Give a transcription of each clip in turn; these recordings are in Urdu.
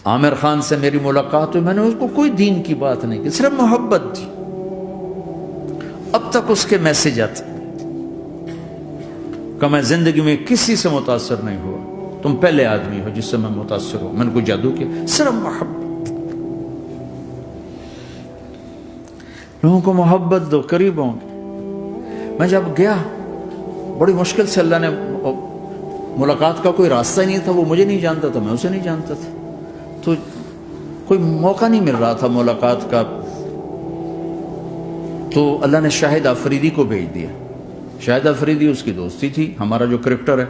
عامر خان سے میری ملاقات ہوئی، میں نے اس کو کوئی دین کی بات نہیں کی، صرف محبت تھی۔ اب تک اس کے میسج آتے کہ میں زندگی میں کسی سے متاثر نہیں ہوا، تم پہلے آدمی ہو جس سے میں متاثر ہوں، میں نے کوئی جادو کیا، صرف محبت۔ لوگوں کو محبت دو، قریب ہوں گے۔ میں جب گیا بڑی مشکل سے، اللہ نے، ملاقات کا کوئی راستہ ہی نہیں تھا، وہ مجھے نہیں جانتا تھا، میں اسے نہیں جانتا تھا، تو کوئی موقع نہیں مل رہا تھا ملاقات کا، تو اللہ نے شاہد آفریدی کو بھیج دیا۔ شاہد آفریدی اس کی دوستی تھی، ہمارا جو کرکٹر ہے۔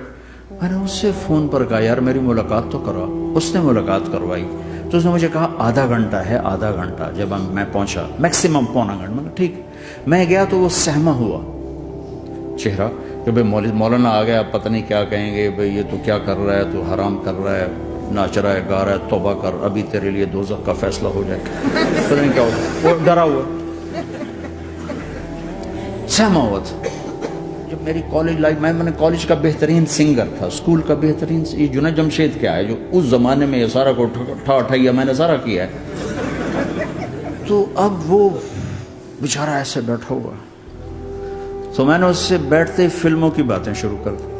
میں نے اس سے فون پر کہا یار میری ملاقات تو کروا، اس نے ملاقات کروائی، تو اس نے مجھے کہا آدھا گھنٹہ ہے، آدھا گھنٹہ۔ جب میں پہنچا میکسیمم پونا گھنٹہ، میں نے کہا ٹھیک۔ میں گیا تو وہ سہما ہوا چہرہ کہ بھئی مولانا آ گیا، پتہ نہیں کیا کہیں گے، بھئی یہ تو کیا کر رہا ہے، تو حرام کر رہا ہے، ناچ رہا ہے، گا رہا ہے، توبہ کر، ابھی تیرے لیے دوزخ کا فیصلہ ہو جائے گا، پتہ نہیں کیا ہوگا، وہ ڈرا ہوا سہما ہوا تھا۔ جب میری کالج لائف، میں نے کالج کا بہترین سنگر تھا، اسکول کا بہترین، یہ جنید جمشید کیا ہے جو اس زمانے میں یہ سارا کو اٹھایا میں نے سارا کیا ہے، تو اب وہ بیچارہ ایسے بیٹھا ہوا، تو میں نے اس سے بیٹھتے ہی فلموں کی باتیں شروع کر دی،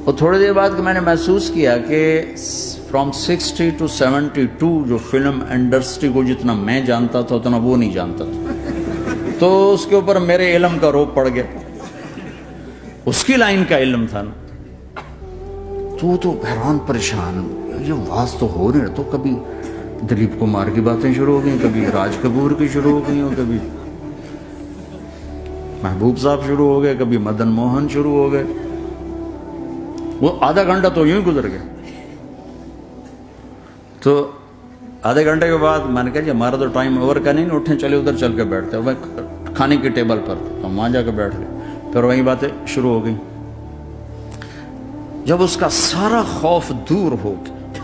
اور تھوڑی دیر بعد میں نے محسوس کیا کہ فرام 60 to 72 جو فلم انڈسٹری کو جتنا میں جانتا تھا اتنا وہ نہیں جانتا تھا، تو اس کے اوپر میرے علم کا روپ پڑ گیا، اس کی لائن کا علم تھا نا، تو حیران پریشان، یہ واز تو ہو رہے، تو کبھی دلیپ کمار کی باتیں شروع ہو گئیں، کبھی راج کپور کی شروع ہو گئی، کبھی محبوب صاحب شروع ہو گئے، کبھی مدن موہن شروع ہو گئے، وہ آدھا گھنٹہ تو یوں ہی گزر گیا۔ تو آدھے گھنٹے کے بعد میں نے کہا جی ہمارا تو ٹائم اوور کا نہیں، اٹھیں چلے ادھر چل کے بیٹھتے ہیں، میں کھانے کی ٹیبل پر ہم وہاں جا کے بیٹھ گئے، پھر وہیں باتیں شروع ہو گئی۔ جب اس کا سارا خوف دور ہو گیا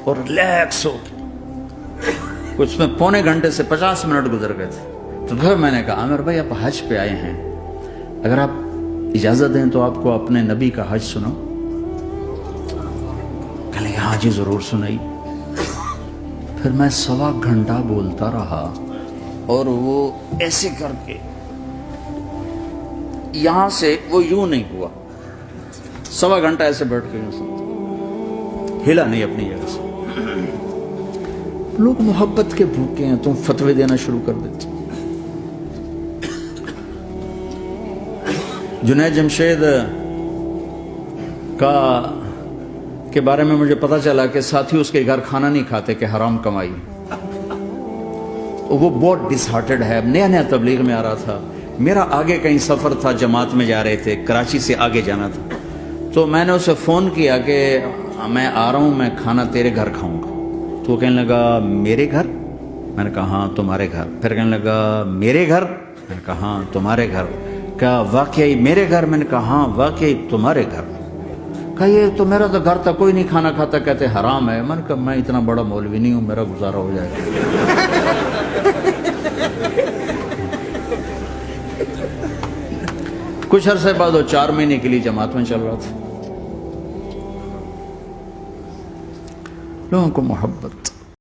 اور ریلیکس ہو گیا، کچھ میں پونے گھنٹے سے 50 منٹ گزر گئے تھے، تو پھر میں نے کہا عامر بھائی آپ حج پہ آئے ہیں، اگر آپ اجازت دیں تو آپ کو اپنے نبی کا حج سنو۔ کہنے ہاں جی ضرور سنائی۔ پھر میں 1.25 گھنٹہ بولتا رہا، اور وہ ایسے کر کے یہاں سے وہ یوں نہیں ہوا، 1.25 گھنٹہ ایسے بیٹھ کے یوں سنتا، ہلا نہیں اپنی جگہ سے۔ لوگ محبت کے بھوکے ہیں، تم فتوے دینا شروع کر دیتے۔ جنید جمشید کے بارے میں مجھے پتا چلا کہ ساتھی اس کے گھر کھانا نہیں کھاتے کہ حرام کمائی، وہ بہت ڈس ہارٹڈ ہے، نیا نیا تبلیغ میں آ رہا تھا، میرا آگے کہیں سفر تھا، جماعت میں جا رہے تھے، کراچی سے آگے جانا تھا، تو میں نے اسے فون کیا کہ میں آ رہا ہوں، میں کھانا تیرے گھر کھاؤں گا۔ تو وہ کہنے لگا میرے گھر؟ میں نے کہا ہاں تمہارے گھر۔ پھر کہنے لگا میرے گھر؟ میں نے کہا ہاں تمہارے گھر۔ کہا واقعی میرے گھر؟ میں نے کہا ہاں واقعی تمہارے گھر۔ کہا یہ تو میرا تو گھر تھا، کوئی نہیں کھانا کھاتا، کہتے حرام ہے۔ میں نے کہا میں اتنا بڑا مولوی نہیں ہوں، میرا گزارا ہو جائے گا۔ کچھ عرصے بعد وہ 4 مہینے کے لیے جماعت میں چل رہا تھا۔ لوگوں کو محبت